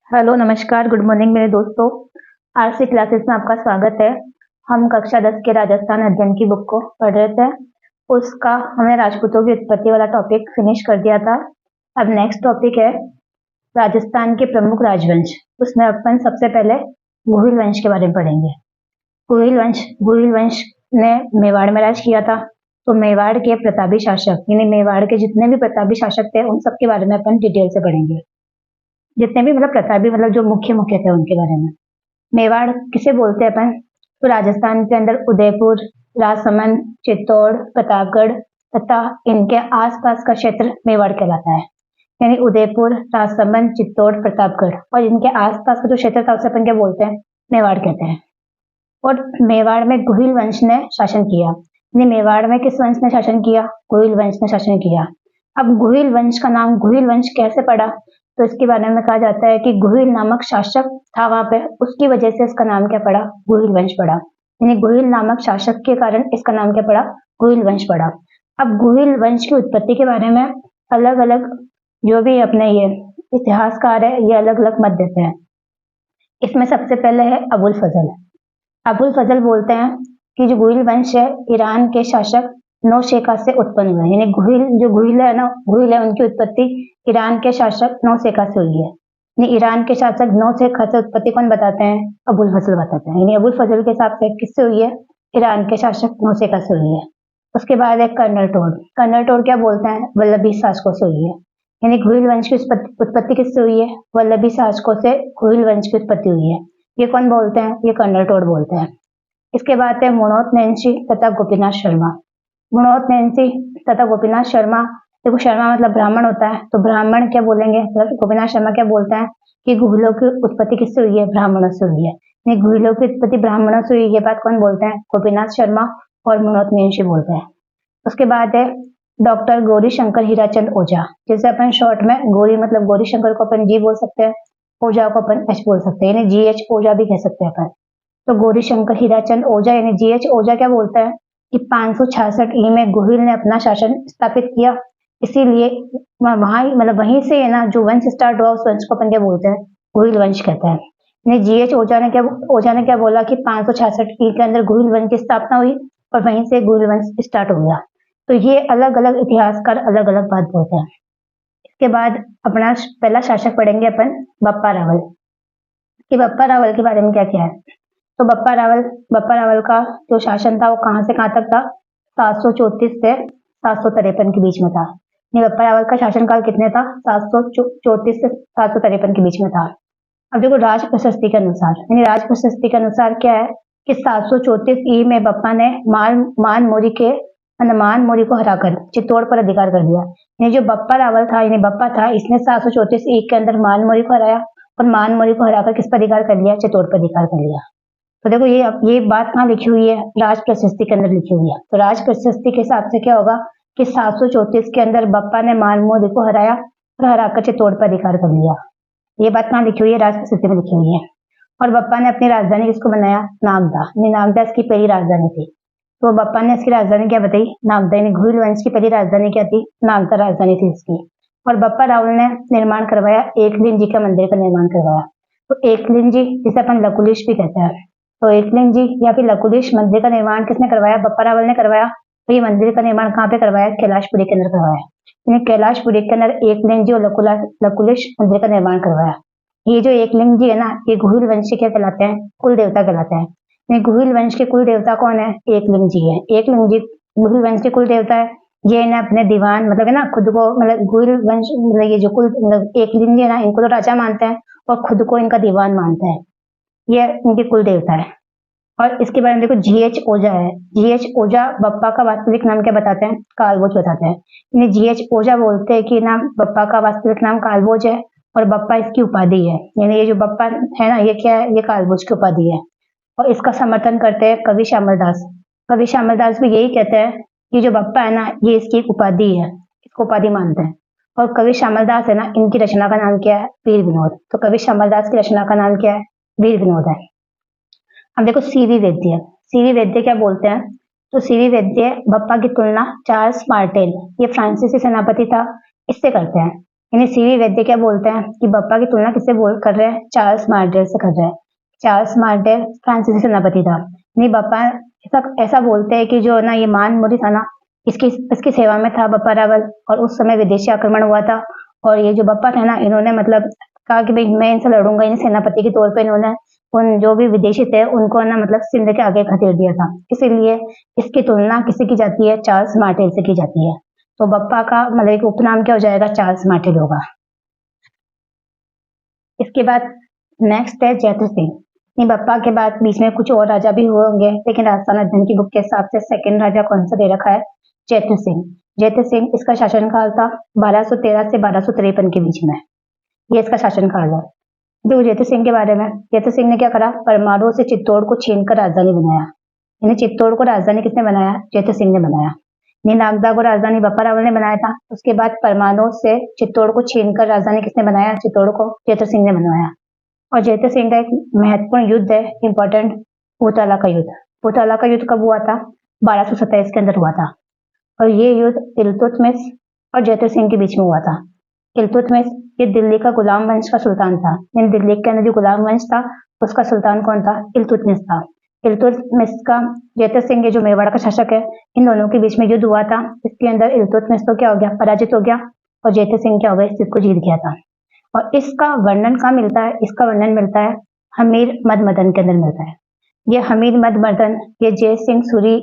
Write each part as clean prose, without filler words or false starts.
Hello, नमस्कार, good morning मेरे दोस्तों। आज की क्लासेस में आपका स्वागत है। हम कक्षा 10 के राजस्थान अध्ययन की बुक को पढ़ रहे थे। उसका हमने राजपूतों की उत्पत्ति वाला टॉपिक फिनिश कर दिया था। अब नेक्स्ट टॉपिक है राजस्थान के प्रमुख राजवंश। उसमें अपन सबसे पहले गोहिल वंश के बारे में पढ़ेंगे। गोहिल वंश ने मेवाड़ में राज किया था। तो मेवाड़ के प्रतापी शासक यानी मेवाड़ के जितने भी प्रतापी शासक थे उन सब के बारे में अपन डिटेल से पढ़ेंगे। जितने भी प्रतापी जो मुख्य मुख्य थे उनके बारे में। मेवाड़ किसे बोलते हैं अपन? तो राजस्थान के अंदर उदयपुर, राजसमंद, चित्तौड़, प्रतापगढ़ तथा इनके आसपास का क्षेत्र मेवाड़ कहलाता है। यानी उदयपुर, राजसमंद, चित्तौड़, प्रतापगढ़ और इनके आसपास का जो क्षेत्र था उसे अपन क्या बोलते हैं? मेवाड़ कहते हैं। और मेवाड़ में गोहिल वंश ने शासन किया। यानी मेवाड़ में किस वंश ने शासन किया? गोहिल वंश ने शासन किया। अब गोहिल वंश का नाम गोहिल वंश कैसे पड़ा? तो इसके बारे में कहा जाता है कि गोहिल नामक शासक था वहां पे, उसकी वजह से इसका नाम क्या पड़ा? गोहिल वंश पड़ा। यानी गोहिल नामक शासक के कारण इसका नाम क्या पड़ा? गोहिल वंश पड़ा। अब गोहिल वंश की उत्पत्ति के बारे में अलग अलग जो भी अपने ये इतिहासकार है ये अलग अलग मत देते हैं। इसमें सबसे पहले है अबुल फजल। अबुल फजल बोलते हैं कि जो गोहिल वंश है ईरान के शासक नौशेखा से उत्पन्न हुआ है। यानी गोहिल है ना, गोहिल है उनकी उत्पत्ति ईरान के शासक नौशेखा से हुई है। यानी ईरान के शासक नौशेखा से उत्पत्ति कौन बताते हैं? अबुल फजल बताते हैं। यानी अबुल फजल के हिसाब से किससे हुई है? ईरान के शासक नौशेखा से हुई है। उसके बाद है कर्नल टोड। कर्नल टोड क्या बोलते हैं? वल्लभी शासकों से हुई है। यानी गोहिल वंश की उत्पत्ति किससे हुई है? वल्लभी शासकों से गोहिल वंश की उत्पत्ति हुई है। ये कौन बोलते हैं? ये कर्नल टोड बोलते हैं। इसके बाद है मुणोत नैन्सी तथा गोपीनाथ शर्मा। मुणोत नैन्सी तथा गोपीनाथ शर्मा, देखो शर्मा मतलब ब्राह्मण होता है, तो ब्राह्मण क्या बोलेंगे? मतलब गोपीनाथ शर्मा क्या बोलते हैं कि गोहिलों की उत्पत्ति किससे हुई है? ब्राह्मणों से हुई है। नहीं, गोहिलों की उत्पत्ति ब्राह्मणों से हुई, ये बात कौन बोलते हैं? गोपीनाथ शर्मा और मुणोत नैन्सी बोलते हैं। उसके बाद है डॉक्टर गौरी शंकर हीराचंद ओझा, जिसे अपन शॉर्ट में गौरी मतलब गौरी शंकर को अपन जी बोल सकते हैं, ओझा को अपन एच बोल सकते हैं, यानी जी एच ओझा भी कह सकते हैं अपन। तो गौरी शंकर हीराचंद ओझा यानी जी एच ओझा क्या बोलता है कि 566 ई में गोहिल ने अपना शासन स्थापित किया। इसीलिए वहां मतलब वहीं से है ना जो वंश स्टार्ट हुआ उस वंश को अपन क्या बोलते हैं? गोहिल वंश कहते हैं। यानी जी एच ओझा ने क्या बोला कि 566 ई के अंदर गोहिल वंश की स्थापना हुई और वहीं से गोहिल वंश स्टार्ट हो गया। तो ये अलग अलग इतिहासकार अलग अलग बात बोलते हैं। इसके बाद अपना पहला शासक पढ़ेंगे अपन बप्पा रावल। कि बप्पा रावल के बारे में क्या क्या है? तो बप्पा रावल का जो शासन था वो कहां से कहां तक था? 734 से 753 के बीच में था। बप्पा रावल का शासनकाल कितने था? 734 से 753 के बीच में था। अब देखो राज प्रशस्ति के अनुसार, यानी राज प्रशस्ति के अनुसार क्या है कि 734 ई में बप्पा ने मान मोरी को हराकर चित्तौड़ पर अधिकार कर दिया। यानी जो बप्पा रावल था यानी बप्पा था, इसने 734 ई के अंदर मान मोरी को हराया और मान मोरी को हराकर किस पर अधिकार कर लिया? चित्तौड़ पर अधिकार कर लिया। तो देखो ये बात कहाँ लिखी हुई है? राज प्रशस्ति के अंदर लिखी हुई है। तो राज प्रशस्ति के हिसाब से क्या होगा कि 734 के अंदर बप्पा ने मानमोदी को हराया और हराकर चित्तौड़ पर अधिकार कर लिया। ये बात कहाँ लिखी हुई है? राज प्रशस्ति में लिखी हुई है। और बप्पा ने अपनी राजधानी किसको बनाया? नागदा। नागदा इसकी पहली राजधानी थी। तो बप्पा ने इसकी राजधानी क्या बताई? नागदा। यानी गोहिल वंश की पहली राजधानी क्या थी? नागदा राजधानी थी इसकी। और बप्पा रावल ने निर्माण करवाया एकलिंग जी का मंदिर का निर्माण करवाया। तो एकलिंग जी जिसे अपन लकुलिश भी कहते हैं, तो एकलिंग जी या फिर लकुलिश मंदिर का निर्माण किसने करवाया? बप्पा रावल ने करवाया। तो ये मंदिर का निर्माण कहाँ पे करवाया? कैलाशपुरी के अंदर करवाया। यानी कैलाशपुरी के अंदर एकलिंग जी और लकुलिश मंदिर का निर्माण करवाया। ये जो एकलिंग जी है ना, ये गोहिल वंश के क्या कहलाते हैं? कुल देवता कहलाते हैं। ये गोहिल वंश के कुल देवता कौन है? एकलिंग जी है। एकलिंग जी गोहिल वंश के कुल देवता है। ये ना अपने दीवान मतलब है ना खुद को मतलब गोहिल वंश मतलब ये जो कुल एकलिंग जी है ना, इनको तो राजा मानते हैं और खुद को इनका दीवान मानते हैं। ये इनके कुल देवता है। और इसके बारे में देखो जीएच ओझा है। जीएच ओझा बप्पा का वास्तविक नाम क्या बताते हैं? कालभोज बताते हैं। इन्हें जीएच ओझा बोलते हैं कि ना बप्पा का वास्तविक नाम कालभोज है और बप्पा इसकी उपाधि है। यानी ये जो बप्पा है ना, ये क्या है? ये कालभोज की उपाधि है। और इसका समर्थन करते हैं कवि श्यामल दास। कवि श्यामल दास भी यही कहते हैं कि जो बप्पा है ना ये इसकी एक उपाधि है, इसको उपाधि मानते हैं। और कवि श्यामल दास है ना, इनकी रचना का नाम क्या है? वीर विनोद। तो कवि श्यामल दास की रचना का नाम क्या है? वीर विनोद है। अब देखो सीवी वैद्य। सीवी वैद्य क्या बोलते हैं? तो सीवी वैद्य बप्पा की तुलना चार्ल्स मार्टेल, ये फ्रांसीसी सेनापति था, इससे करते हैं। यानी सीवी वैद्य क्या बोलते हैं कि बप्पा की तुलना किससे बोल कर रहे हैं, चार्ल्स मार्टेल से कर रहे हैं। चार्ल्स मार्टेल फ्रांसीसी सेनापति था। यानी बप्पा ऐसा ऐसा बोलते हैं कि जो ना ये मान मुरी था ना, इसकी इसकी सेवा में था बप्पा रावल, और उस समय विदेशी आक्रमण हुआ था। और ये जो बप्पा थे ना, इन्होंने मतलब कहा कि भाई मैं इनसे लड़ूंगा। इन सेनापति के तौर पे इन्होंने उन जो भी विदेशी थे उनको ना मतलब सिंध के आगे खदेड़ दिया था। इसीलिए इसकी तुलना किससे की जाती है, चार्ल्स मार्टेल से की जाती है। तो बप्पा का मतलब एक उपनाम क्या हो जाएगा, चार्ल्स मार्टेल होगा। इसके बाद नेक्स्ट है जैत्र सिंह। नहीं, बप्पा के बाद बीच में कुछ और राजा भी हुए होंगे, लेकिन राजस्थान अध्ययन की बुक के हिसाब से सेकंड राजा कौन सा दे रखा है, जैत्र सिंह। जैत्र सिंह, इसका शासनकाल था 1213 से 1253 के बीच में। ये इसका शासनकाल है। जो जैत्र सिंह के बारे में, जैत्र सिंह ने क्या करा, परमाणु से चित्तौड़ को छीनकर राजधानी बनाया। यानी चित्तौड़ को राजधानी किसने बनाया, जैत्र सिंह ने बनाया। यानी नागदा को राजधानी बप्पा रावल ने बनाया था। उसके बाद परमाणु से चित्तौड़ को छीनकर राजधानी किसने बनाया, चित्तौड़ को जैत्र सिंह ने बनवाया। और जैत्र सिंह का एक महत्वपूर्ण युद्ध है, इंपॉर्टेंट, पोताला का युद्ध। पोताला का युद्ध कब हुआ था, 1227 के अंदर हुआ था। और ये युद्ध इल्तुतमिश और जैत्र सिंह के बीच में हुआ था। इल्तुतमिश ये दिल्ली का गुलाम वंश का सुल्तान था। इन दिल्ली के अंदर जो गुलाम वंश था उसका सुल्तान कौन था, इल्तुतमिश था। इल्तुतमिश का जैत्र सिंह ये जो मेवाड़ का शासक है, इन दोनों के बीच में युद्ध हुआ था। इसके अंदर इल्तुतमिश तो क्या हो गया, पराजित हो गया, और जैत्र सिंह क्या हो गया, इस युद्ध को जीत गया था। और इसका वर्णन कहाँ मिलता है, इसका वर्णन मिलता है हमीर मद मदन के अंदर मिलता है। ये हमीर मद मदन ये जय सिंह सूरी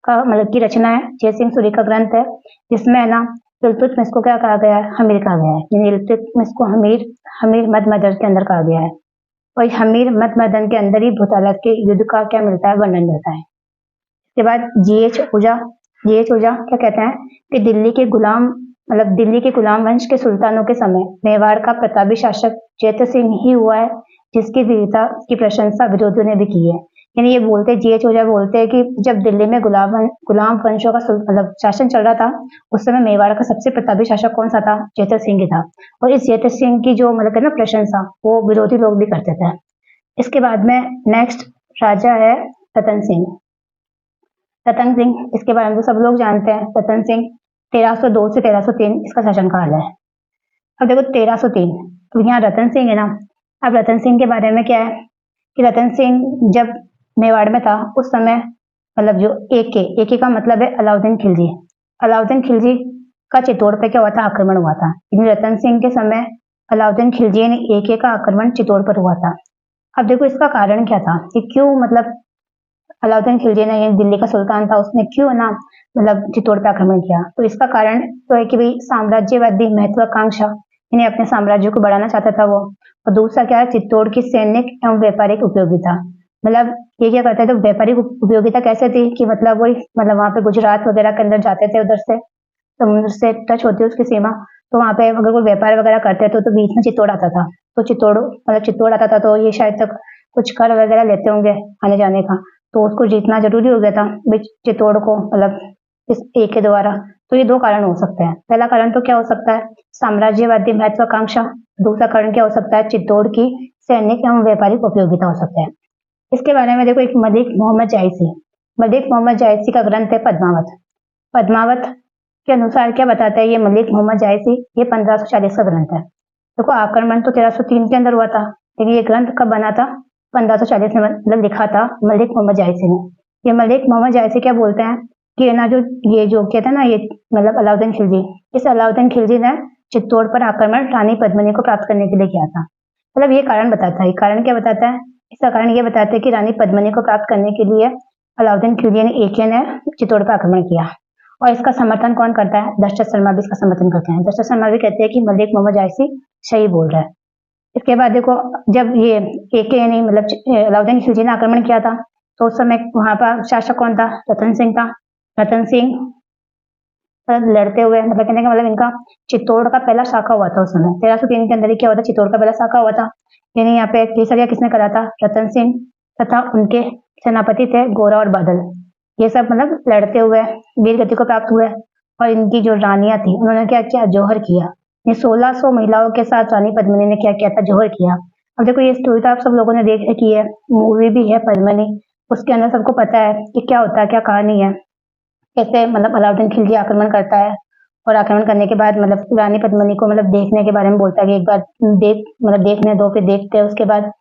का मतलब की रचना है, जय सिंह सूरी का ग्रंथ है, जिसमें है ना इल्तुतमिश को क्या कहा गया है, हमीर कहा गया है। यानी इल्तुतमिश को हमीर हमीर मद मदन के अंदर कहा गया है। और हमीर मद मदन के अंदर ही भूताला के युद्ध का क्या मिलता है, वर्णन मिलता है। इसके बाद जीएच ओझा। जीएच ओझा क्या कहते हैं कि दिल्ली के गुलाम मतलब दिल्ली के गुलाम वंश के सुल्तानों के समय मेवाड़ का प्रतापी शासक जैत्र सिंह ही हुआ है, जिसकी वीरता की प्रशंसा विरोधियों ने भी की है। यानी ये बोलते जीएच ओझा बोलते हैं कि जब दिल्ली में गुलाम वंशों का मतलब शासन चल रहा था, उस समय मेवाड़ का सबसे प्रतापी शासक कौन सा था, जैत्र सिंह ही था। और इस जैत्र सिंह की जो मतलब है ना प्रशंसा, वो विरोधी लोग भी करते थे। इसके बाद में नेक्स्ट राजा है रतन सिंह। रतन सिंह, इसके बारे में तो सब लोग जानते हैं। रतन सिंह 1302 से 1303 इसका शासनकाल है। अब देखो 1303, तो यहाँ रतन सिंह है ना। अब रतन सिंह के बारे में क्या है कि रतन सिंह जब मेवाड़ में था उस समय मतलब जो एके का मतलब है अलाउद्दीन खिलजी। अलाउद्दीन खिलजी का चित्तौड़ पे क्या हुआ था, आक्रमण हुआ था। रतन सिंह के समय अलाउद्दीन खिलजी ने एके का आक्रमण चित्तौड़ पर हुआ था। अब देखो इसका कारण क्या था कि क्यों मतलब अलाउद्दीन खिलजी ने, ये दिल्ली का सुल्तान था, उसने क्यों ना मतलब चित्तौड़ पर आक्रमण किया। तो इसका कारण तो है कि भाई साम्राज्यवादी महत्वाकांक्षा, इन्हें अपने साम्राज्य को बढ़ाना चाहता था वो। और दूसरा क्या है, चित्तौड़ की सैनिक एवं व्यापारिक उपयोगिता। मतलब ये क्या करते थे, तो व्यापारिक उपयोगिता कैसे थी कि मतलब वही मतलब वहां पे गुजरात वगैरह के अंदर जाते थे, उधर से समुद्र से टच होती है उसकी सीमा, तो वहां पे अगर कोई व्यापार वगैरह करते तो बीच में चित्तौड़ आता था। तो चित्तौड़ आता था, तो ये शायद तक कुछ कर वगैरह लेते होंगे आने जाने का, तो उसको जीतना जरूरी हो गया था चित्तौड़ को मतलब इस एक के द्वारा। तो ये दो कारण हो सकते हैं। पहला कारण तो क्या हो सकता है, साम्राज्यवादी महत्वाकांक्षा। दूसरा कारण क्या हो सकता है, चित्तौड़ की सैनिक एवं व्यापारिक उपयोगिता हो सकता है। इसके बारे में देखो, एक मलिक मोहम्मद जायसी। मलिक मोहम्मद जायसी का ग्रंथ है पद्मावत। पद्मावत के अनुसार क्या बताता है ये मलिक मोहम्मद जायसी, ये 1540 का ग्रंथ है। देखो आक्रमण तो 1303 के अंदर हुआ था, लेकिन ये ग्रंथ कब बना था, 1540 में मतलब लिखा था मलिक मोहम्मद जायसी ने। ये मलिक मोहम्मद जायसी क्या बोलते हैं कि ना जो ये जो क्या था ना, ये मतलब अलाउद्दीन खिलजी, इस अलाउद्दीन खिलजी ने चित्तौड़ पर आक्रमण रानी पद्मिनी को प्राप्त करने के लिए किया था। मतलब ये कारण बताता है। कारण क्या बताता है, इसका कारण ये बताता है कि रानी पद्मिनी को प्राप्त करने के लिए अलाउद्दीन खिलजी ने एके ने चित्तौड़ पर आक्रमण किया। और इसका समर्थन कौन करता है, दशरथ शर्मा भी इसका समर्थन करते हैं। दशरथ शर्मा भी कहते हैं कि मलिक मोहम्मद जायसी सही बोल रहा है। इसके बाद देखो, जब ये एके नहीं मतलब अलाउद्दीन खिलजी ने आक्रमण किया था, तो उस समय वहां पर शासक कौन था, रतन सिंह था। रतन सिंह लड़ते हुए मतलब कहने का मतलब इनका चित्तौड़ का पहला शाखा हुआ था उस समय 1303 के अंदर ही क्या हुआ था, चित्तौड़ का पहला शाखा हुआ था। यानी यहाँ पे केसरिया किसने करा था, रतन सिंह तथा उनके सेनापति थे गोरा और बादल। ये सब मतलब लड़ते हुए वीर गति को प्राप्त हुए। और इनकी जो रानियां थी उन्होंने क्या किया, जौहर किया। ये 1600 महिलाओं के साथ रानी पद्मिनी ने क्या किया था, जौहर किया। अब देखो ये स्टोरी तो आप सब लोगों ने देख रखी है, मूवी भी है पद्मिनी, उसके अंदर सबको पता है कि क्या होता है, क्या कहानी है, कैसे मतलब अलाउद्दीन खिलजी आक्रमण करता है और आक्रमण करने के बाद मतलब रानी पद्मिनी को मतलब देखने के बारे में बोलता है कि एक बार देखने दो। फिर देखते हैं। उसके बाद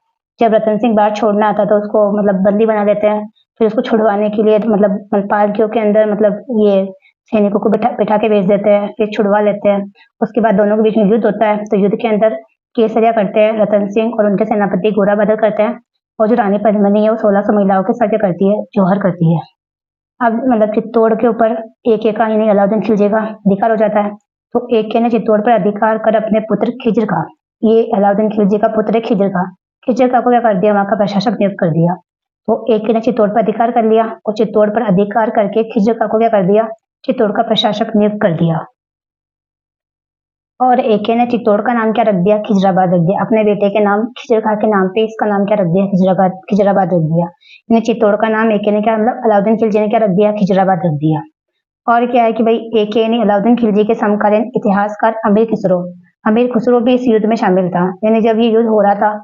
जब रतन सिंह बाहर छोड़ना आता तो उसको मतलब बंदी बना देते हैं। फिर उसको छुड़वाने के लिए मतलब पालकियों के अंदर मतलब ये सैनिकों को बिठा के भेज देते हैं। फिर छुड़वा लेते हैं। उसके बाद दोनों के बीच में युद्ध होता है। तो युद्ध के अंदर केसरिया करते हैं रतन सिंह और उनके सेनापति घोड़ाबदल करते हैं। और जो रानी पद्मिनी है वो 1600 महिलाओं के साथ करती है, जौहर करती है। अब मतलब चित्तौड़ के ऊपर एके का यानी अलाउद्दीन खिलजी का अधिकार हो जाता है। तो एके ने चित्तौड़ पर अधिकार कर अपने पुत्र खिज्र का, ये अलाउद्दीन खिलजी का पुत्र है खिज्र का को क्या कर दिया, वहां का प्रशासक नियुक्त कर दिया। तो एके ने चित्तौड़ पर अधिकार कर लिया और चित्तौड़ पर अधिकार करके खिज्र का को क्या कर दिया, चित्तौड़ का प्रशासक नियुक्त कर दिया। और एके ने चित्तौड़ का नाम क्या रख दिया, खिजराबाद रख दिया। अपने बेटे के नाम खिज्र खां के नाम पे इसका नाम क्या रख दिया, खिजराबाद रख दिया। यानी चित्तौड़ का नाम एके ने क्या मतलब अलाउद्दीन खिलजी ने क्या रख दिया, खिजराबाद रख दिया। और क्या है कि भाई एके ने अलाउद्दीन खिलजी के समकालीन इतिहासकार अमीर खुसरो भी इस युद्ध में शामिल था। यानी जब ये युद्ध हो रहा था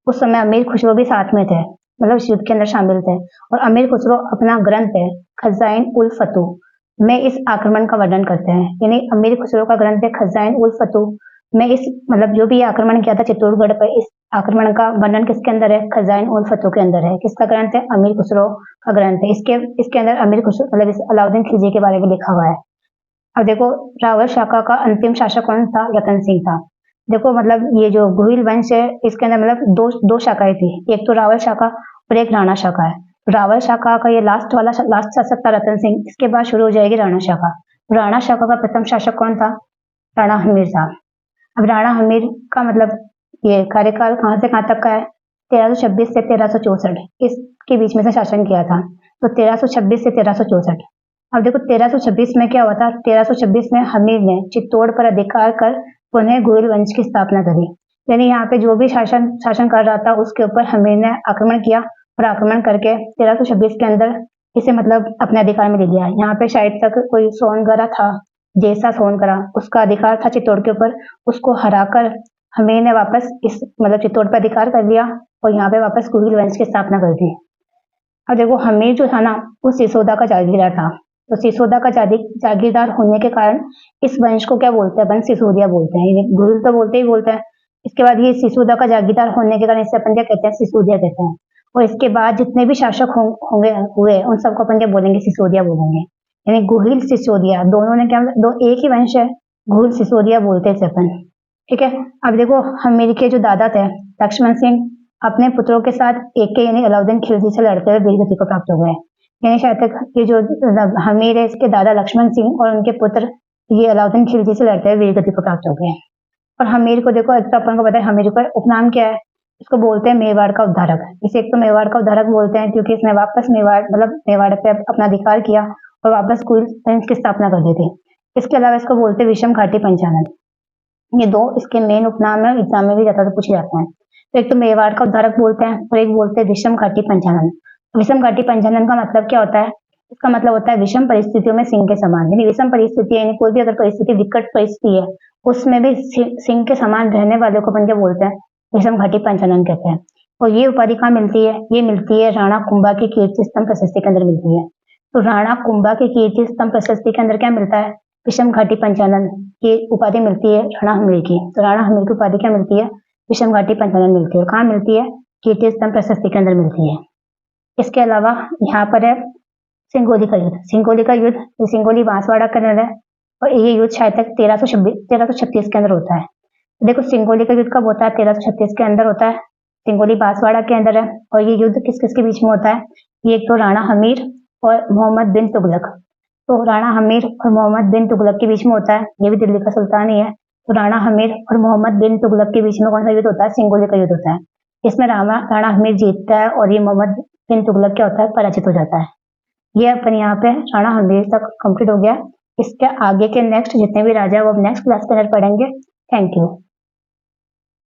उस समय अमीर खुसरो भी साथ में थे, मतलब इस युद्ध के अंदर शामिल थे। और अमीर खुसरो अपना ग्रंथ है खजाइन उल फतूह में इस आक्रमण का वर्णन करते हैं। यानी अमीर खुसरो का ग्रंथ है खजाइन उल फतूह में इस मतलब जो भी आक्रमण किया था चित्तौड़गढ़ पर, इस आक्रमण का वर्णन किसके अंदर है, खजाइन उल फतूह के अंदर है। किसका ग्रंथ है, अमीर खुसरो का ग्रंथ है। इसके अंदर अमीर खुसरो मतलब इस अलाउद्दीन खिलजी के बारे में लिखा हुआ है। अब देखो रावल शाखा का अंतिम शासक कौन था, रतन सिंह था। देखो मतलब ये जो गोहिल वंश है इसके अंदर मतलब दो शाखाएं थी, एक तो रावल शाखा और एक राणा शाखा है। रावल शाखा का ये लास्ट शासक था रतन सिंह। इसके बाद शुरू हो जाएगी राणा शाखा। राणा शाखा का प्रथम शासक कौन था, राणा हमीर था। अब राणा हमीर का मतलब ये कार्यकाल कहाँ से कहाँ तक का है, 1326 से 1364 इसके बीच में से शासन किया था। तो 1326 से 1364। अब देखो 1326 में क्या हुआ था, 1326 में हमीर ने चित्तौड़ पर अधिकार कर पुनः गोहिल वंश की स्थापना करी। यानी यहाँ पे जो भी शासन कर रहा था उसके ऊपर हमीर ने आक्रमण किया और आक्रमण करके 1326 के अंदर इसे मतलब अपने अधिकार में ले लिया। यहाँ पे शायद तक कोई सोनगरा था, जैसा सोनगरा, उसका अधिकार था चित्तौड़ के ऊपर, उसको हराकर हमीर ने वापस इस मतलब चित्तौड़ पर अधिकार कर लिया और यहाँ पे वापस गोहिल वंश की स्थापना कर दी। अब देखो हमीर जो था ना वो सिसोदा का जागीरदार था। तो सिसोदा का जागीरदार होने के कारण इस वंश को क्या बोलते हैं, वंश सिसोदिया बोलते हैं। गोहिल तो बोलते ही बोलते हैं। इसके बाद ये सिसोदा का जागीरदार होने के कारण इसे अपन क्या कहते हैं, सिसोदिया कहते हैं। और इसके बाद जितने भी शासक होंगे हुए उन सबको अपन क्या बोलेंगे, सिसोदिया बोलेंगे। यानी गोहिल सिसोदिया दोनों ने क्या दो एक ही वंश है, गोहिल सिसोदिया बोलते थे अपन। ठीक है। अब देखो हमीर के जो दादा थे लक्ष्मण सिंह अपने पुत्रों के साथ एके यानी अलाउद्दीन खिलजी से लड़ते हुए वीरगति को प्राप्त हो गए। यानी शायद तक ये जो हमीर है इसके दादा लक्ष्मण सिंह और उनके पुत्र ये अलाउद्दीन खिलजी से लड़ते हुए वीरगति को प्राप्त हो गए। और हमीर को देखो एक तो अपन को पता है हमीर का उपनाम क्या है, इसको बोलते हैं मेवाड़ का उद्धारक। इसे एक तो मेवाड़ का उद्धारक बोलते हैं क्योंकि इसने वापस मेवाड़ पे अपना अधिकार किया और वापस कुल वंश की स्थापना कर दी थी। इसके अलावा इसको बोलते हैं विषम घाटी पंचानन। ये दो इसके मेन उपनाम है, एग्जाम में भी ज्यादा पूछे जाते हैं। तो एक तो मेवाड़ का उद्धारक बोलते हैं और एक बोलते हैं विषम घाटी पंचानन। विषम घाटी पंचानन का मतलब क्या होता है, इसका मतलब होता है विषम परिस्थितियों में सिंह के समान। यानी विषम परिस्थिति यानी कोई भी अगर परिस्थिति विकट परिस्थिति है उसमें भी सिंह के समान रहने वालों को अपन क्या बोलते हैं, विषम घाटी पंचानन कहते हैं। और ये उपाधि कहाँ मिलती है, ये मिलती है राणा कुंभा की कीर्ति स्तंभ प्रशस्ति के अंदर मिलती है। तो राणा कुंभा की कीर्ति स्तंभ प्रशस्ति के अंदर क्या मिलता है, विषम घाटी पंचानन की उपाधि मिलती है राणा हमीर की। तो राणा हमीर की उपाधि क्या मिलती है, विषम घाटी पंचानन मिलती है। और कहाँ मिलती है, कीर्ति स्तंभ प्रशस्ति के अंदर मिलती है। इसके अलावा यहाँ पर है सिंगोली का युद्ध। सिंगोली का युद्ध सिंगोली बांसवाड़ा के अंदर है और ये युद्ध शायद तक 1336 के अंदर होता है। देखो सिंगोली का युद्ध कब होता है, 1336 के अंदर होता है। सिंगोली बांसवाड़ा के अंदर है। और ये युद्ध किस किस के बीच में होता है, ये एक तो राणा हमीर और मोहम्मद बिन तुगलक। तो राणा हमीर और मोहम्मद बिन तुगलक के बीच में होता है। ये भी दिल्ली का सुल्तान ही है। तो राणा हमीर और मोहम्मद बिन तुगलक के बीच में कौन सा युद्ध होता है, सिंगोली का युद्ध होता है। इसमें राणा हमीर जीतता है और ये मोहम्मद बिन तुगलक क्या होता है, पराजित हो जाता है। ये अपन यहाँ पे राणा हमीर तक कंप्लीट हो गया। इसके आगे के नेक्स्ट जितने भी राजा वो अब नेक्स्ट क्लास के अंदर पढ़ेंगे। Thank you.